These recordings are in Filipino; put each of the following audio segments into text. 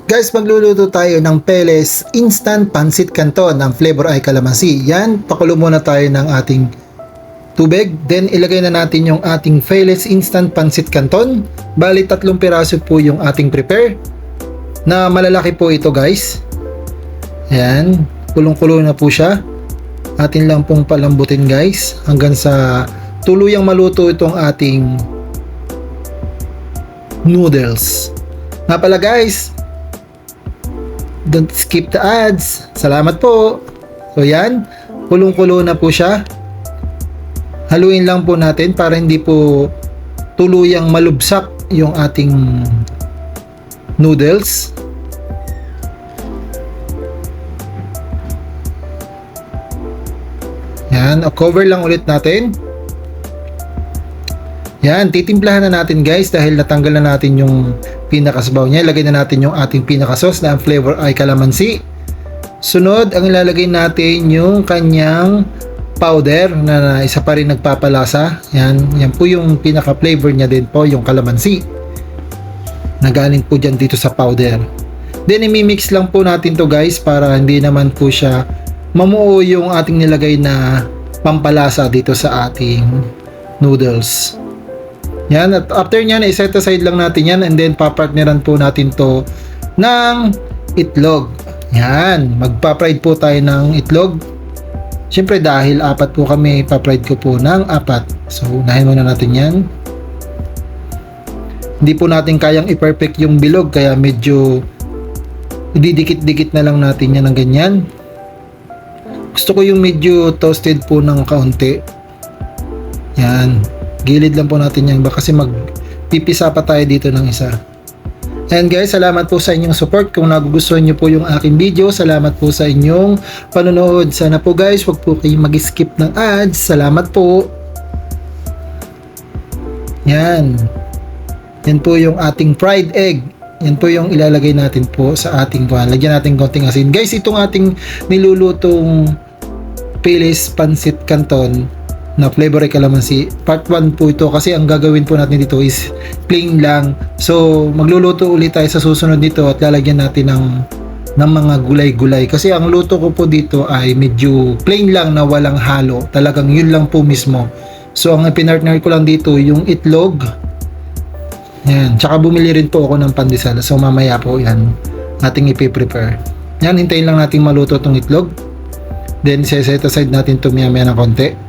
Guys, magluluto tayo ng Peles Instant Pancit Canton ng flavor ay kalamansi. Yan, pakulo muna tayo ng ating tubig. Then ilagay na natin yung ating Peles Instant Pancit Canton. Bali 3 piraso po yung ating prepare. Na malalaki po ito guys. Yan, kulong-kulo na po siya. Atin lang pong palambutin guys. Hanggang sa tuluyang maluto itong ating noodles. Nga pala guys, don't skip the ads. Salamat po. So yan, kulong-kulo na po siya. Haluin lang po natin para hindi po tuluyang malubsak yung ating noodles. Yan, cover lang ulit natin. Yan, titimplahan na natin guys dahil natanggal na natin yung pinakasabaw niya. Ilagay na natin yung ating pinakasauce na ang flavor ay kalamansi. Sunod, ang ilalagay natin yung kanyang powder na isa pa rin nagpapalasa. Yan, yan po yung pinaka-flavor niya din po, yung kalamansi. Nagaling po dyan dito sa powder. Then, imimix lang po natin to guys para hindi naman po siya mamuo yung ating nilagay na pampalasa dito sa ating noodles. Yan, at after nyan, i-set aside lang natin yan and then papartneran po natin to ng itlog. Yan, magpa-fried po tayo ng itlog. Siyempre dahil 4 po kami, pa-fried ko po ng 4. So, unahin muna natin yan. Hindi po natin kayang i-perfect yung bilog kaya medyo ididikit-dikit na lang natin yan ng ganyan. Gusto ko yung medyo toasted po ng kaunti. Yan. Gilid lang po natin yan kasi magpipisa pa tayo dito ng isa. And guys, salamat po sa inyong support. Kung nagugustuhan nyo po yung aking video, salamat po sa inyong panonood. Sana po guys, wag po kayong mag-skip ng ads. Salamat po. Yan. Yan po yung ating fried egg. Yan po yung ilalagay natin po sa ating pan. Lagyan natin konting asin. Guys, itong ating nilulutong Peles Pancit Canton na flavor ay kalamansi, part 1 po ito kasi ang gagawin po natin dito is plain lang. So magluluto ulit tayo sa susunod dito at lalagyan natin ng mga gulay-gulay kasi ang luto ko po dito ay medyo plain lang na walang halo, talagang yun lang po mismo. So ang pinartner ko lang dito yung itlog. Yan, tsaka bumili rin po ako ng pandesal, so mamaya po yan ating ipiprepare. Yan, hintayin lang natin maluto itong itlog, then set aside natin ito maya ng konti.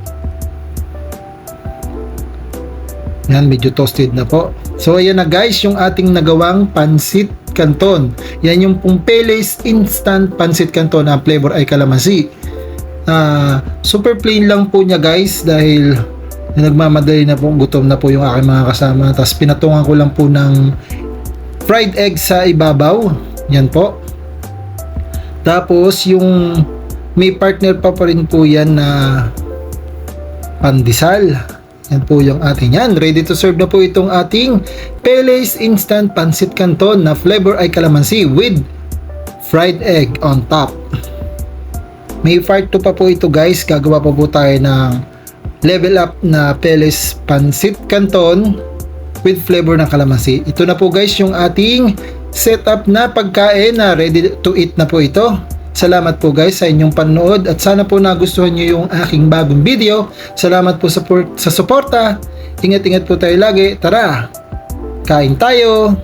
Yan, medyo toasted na po. So ayan na guys, yung ating nagawang pancit canton. Yan yung pong Peles Instant Pancit Canton na flavor ay kalamansi. Super plain lang po niya guys dahil nagmamadali na po, gutom na po yung aking mga kasama. Tapos pinatungan ko lang po ng fried egg sa ibabaw. Yan po. Tapos yung may partner pa rin po yan na pandesal. Yan po yung ating yan. Ready to serve na po itong ating Peles Instant Pancit Canton na flavor ay kalamansi with fried egg on top. May part 2 pa po ito guys. Gagawa pa po tayo ng level up na Peles Pancit Canton with flavor ng kalamansi. Ito na po guys yung ating setup na pagkain na ready to eat na po ito. Salamat po guys sa inyong panonood at sana po nagustuhan nyo yung aking bagong video. Salamat po sa suporta. Ingat-ingat po tayo lagi. Tara, kain tayo!